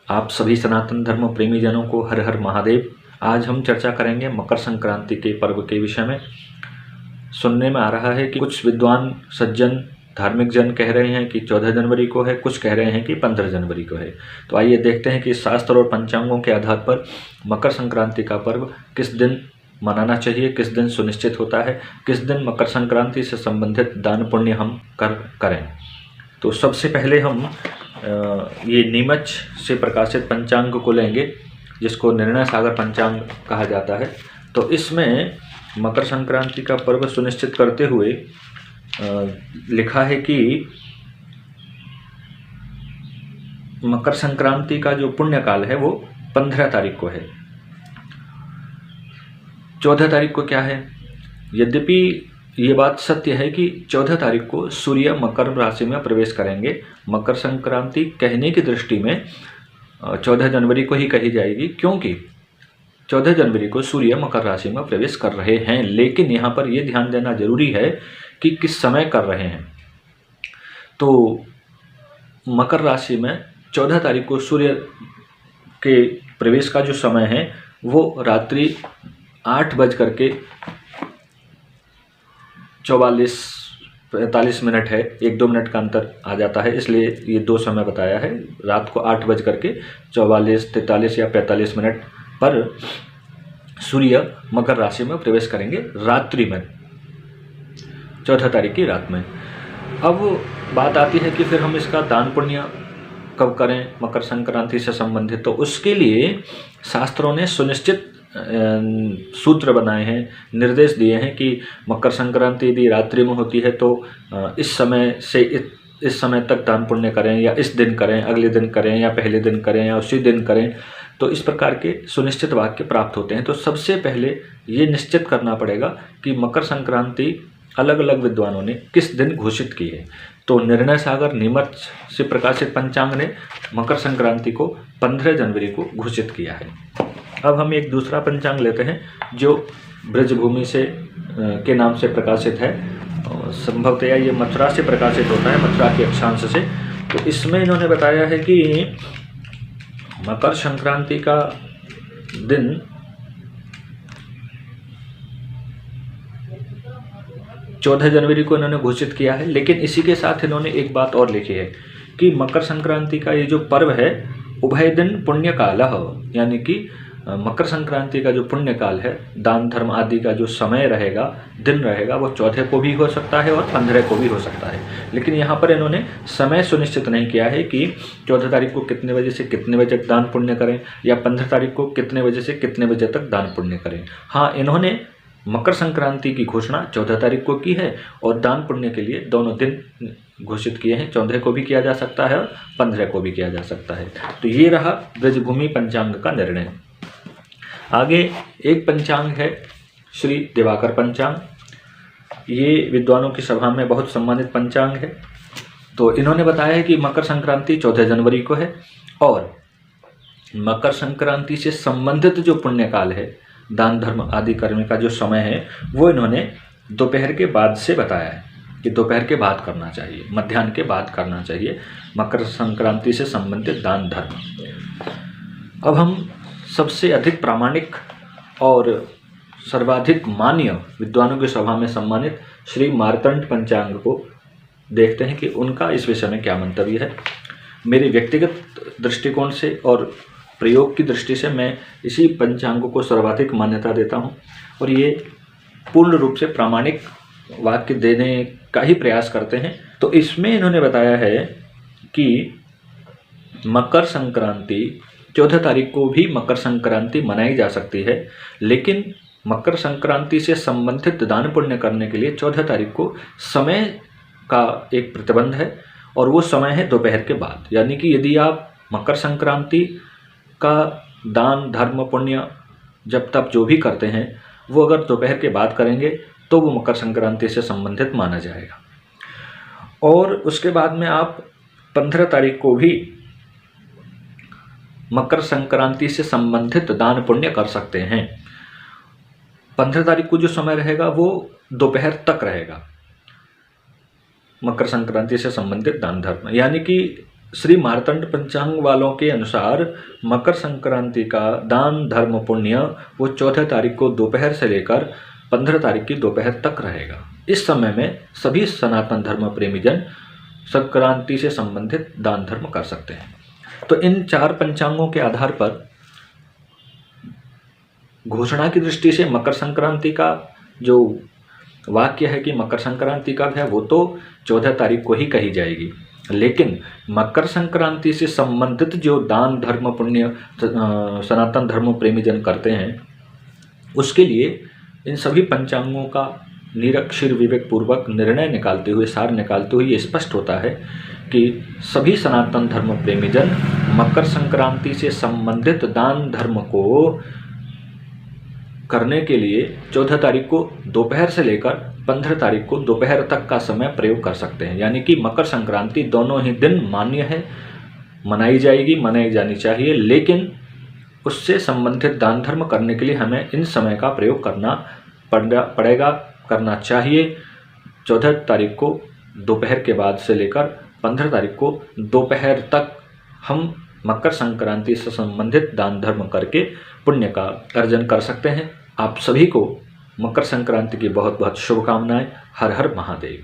आप सभी सनातन धर्म प्रेमी जनों को हर हर महादेव। आज हम चर्चा करेंगे मकर संक्रांति के पर्व के विषय में। सुनने में आ रहा है कि कुछ विद्वान सज्जन धार्मिक जन कह रहे हैं कि 14 जनवरी को है, कुछ कह रहे हैं कि 15 जनवरी को है। तो आइए देखते हैं कि शास्त्र और पंचांगों के आधार पर मकर संक्रांति का पर्व किस दिन मनाना चाहिए, किस दिन सुनिश्चित होता है, किस दिन मकर संक्रांति से संबंधित दान पुण्य हम करें। तो सबसे पहले हम ये नीमच से प्रकाशित पंचांग को लेंगे, जिसको निर्णय सागर पंचांग कहा जाता है। तो इसमें मकर संक्रांति का पर्व सुनिश्चित करते हुए लिखा है कि मकर संक्रांति का जो पुण्य काल है वो 15 तारीख को है। 14 तारीख को क्या है? यद्यपि ये बात सत्य है कि 14 तारीख को सूर्य मकर राशि में प्रवेश करेंगे। मकर संक्रांति कहने की दृष्टि में 14 जनवरी को ही कही जाएगी, क्योंकि 14 जनवरी को सूर्य मकर राशि में प्रवेश कर रहे हैं। लेकिन यहाँ पर यह ध्यान देना जरूरी है कि किस समय कर रहे हैं। तो मकर राशि में 14 तारीख को सूर्य के प्रवेश का जो समय है वो रात्रि 8:44 है। 1-2 मिनट का अंतर आ जाता है, इसलिए ये 2 समय बताया है। रात को 8:44, 43 या 45 मिनट पर सूर्य मकर राशि में प्रवेश करेंगे रात्रि में, 14 तारीख की रात में। अब बात आती है कि फिर हम इसका दान पुण्य कब करें मकर संक्रांति से संबंधित। तो उसके लिए शास्त्रों ने सुनिश्चित सूत्र बनाए हैं, निर्देश दिए हैं कि मकर संक्रांति यदि रात्रि में होती है तो इस समय से इस समय तक दान पुण्य करें, या इस दिन करें, अगले दिन करें, या पहले दिन करें, या उसी दिन करें। तो इस प्रकार के सुनिश्चित वाक्य प्राप्त होते हैं। तो सबसे पहले ये निश्चित करना पड़ेगा कि मकर संक्रांति अलग अलग विद्वानों ने किस दिन घोषित की है। तो निर्णय सागर नीमच से प्रकाशित पंचांग ने मकर संक्रांति को 15 जनवरी को घोषित किया है। अब हम एक दूसरा पंचांग लेते हैं जो ब्रजभूमि से के नाम से प्रकाशित है। संभवतया ये मथुरा से प्रकाशित होता है, मथुरा के अक्षांश से। तो इसमें इन्होंने बताया है कि मकर संक्रांति का दिन 14 जनवरी को इन्होंने घोषित किया है। लेकिन इसी के साथ इन्होंने एक बात और लिखी है कि मकर संक्रांति का ये जो पर्व है उभय दिन पुण्य काल, यानी कि मकर संक्रांति का जो पुण्य काल है, दान धर्म आदि का जो समय रहेगा, दिन रहेगा, वो 14 को भी हो सकता है और 15 को भी हो सकता है। लेकिन यहाँ पर इन्होंने समय सुनिश्चित नहीं किया है कि 14 तारीख को कितने बजे से कितने बजे तक दान पुण्य करें, या 15 तारीख को कितने बजे से कितने बजे तक दान पुण्य करें। हाँ, इन्होंने मकर संक्रांति की घोषणा 14 तारीख को की है और दान पुण्य के लिए दोनों दिन घोषित किए हैं। 14 को भी किया जा सकता है और 15 को भी किया जा सकता है। तो ये रहा ब्रजभूमि पंचांग का निर्णय। आगे एक पंचांग है श्री दिवाकर पंचांग। ये विद्वानों की सभा में बहुत सम्मानित पंचांग है। तो इन्होंने बताया है कि मकर संक्रांति 14 जनवरी को है और मकर संक्रांति से संबंधित जो पुण्यकाल है, दान धर्म आदि करने का जो समय है, वो इन्होंने दोपहर के बाद से बताया है कि दोपहर के बाद करना चाहिए, मध्याह्न के बाद करना चाहिए मकर संक्रांति से संबंधित दान धर्म। अब हम सबसे अधिक प्रामाणिक और सर्वाधिक मान्य विद्वानों की सभा में सम्मानित श्री मार्तंड पंचांग को देखते हैं कि उनका इस विषय में क्या मंतव्य है। मेरे व्यक्तिगत दृष्टिकोण से और प्रयोग की दृष्टि से मैं इसी पंचांग को सर्वाधिक मान्यता देता हूं, और ये पूर्ण रूप से प्रामाणिक वाक्य देने का ही प्रयास करते हैं। तो इसमें इन्होंने बताया है कि मकर संक्रांति 14 तारीख को भी मकर संक्रांति मनाई जा सकती है, लेकिन मकर संक्रांति से संबंधित दान पुण्य करने के लिए 14 तारीख को समय का एक प्रतिबंध है, और वो समय है दोपहर के बाद। यानी कि यदि आप मकर संक्रांति का दान धर्म पुण्य जब तक जो भी करते हैं वो अगर दोपहर के बाद करेंगे तो वो मकर संक्रांति से संबंधित माना जाएगा। और उसके बाद में आप 15 तारीख को भी मकर संक्रांति से संबंधित दान पुण्य कर सकते हैं। 15 तारीख को जो समय रहेगा वो दोपहर तक रहेगा मकर संक्रांति से संबंधित दान धर्म, यानी कि श्री मार्तंड पंचांग वालों के अनुसार मकर संक्रांति का दान धर्म पुण्य वो 14 तारीख को दोपहर से लेकर 15 तारीख की दोपहर तक रहेगा। इस समय में सभी सनातन धर्म प्रेमी जन संक्रांति से संबंधित दान धर्म कर सकते हैं। तो इन 4 पंचांगों के आधार पर घोषणा की दृष्टि से मकर संक्रांति का जो वाक्य है कि मकर संक्रांति कब है, वो तो 14 तारीख को ही कही जाएगी। लेकिन मकर संक्रांति से संबंधित जो दान धर्म पुण्य सनातन धर्म प्रेमी जन करते हैं, उसके लिए इन सभी पंचांगों का निरक्षर विवेक पूर्वक निर्णय निकालते हुए, सार निकालते हुए ये स्पष्ट होता है कि सभी सनातन धर्म प्रेमी जन मकर संक्रांति से संबंधित दान धर्म को करने के लिए 14 तारीख को दोपहर से लेकर 15 तारीख को दोपहर तक का समय प्रयोग कर सकते हैं। यानी कि मकर संक्रांति दोनों ही दिन मान्य है, मनाई जाएगी, मनाई जानी चाहिए, लेकिन उससे संबंधित दान धर्म करने के लिए हमें इन समय का प्रयोग करना पड़ेगा, करना चाहिए। 14 तारीख को दोपहर के बाद से लेकर 15 तारीख को दोपहर तक हम मकर संक्रांति से संबंधित दान धर्म करके पुण्य का अर्जन कर सकते हैं। आप सभी को मकर संक्रांति की बहुत बहुत शुभकामनाएं। हर हर महादेव।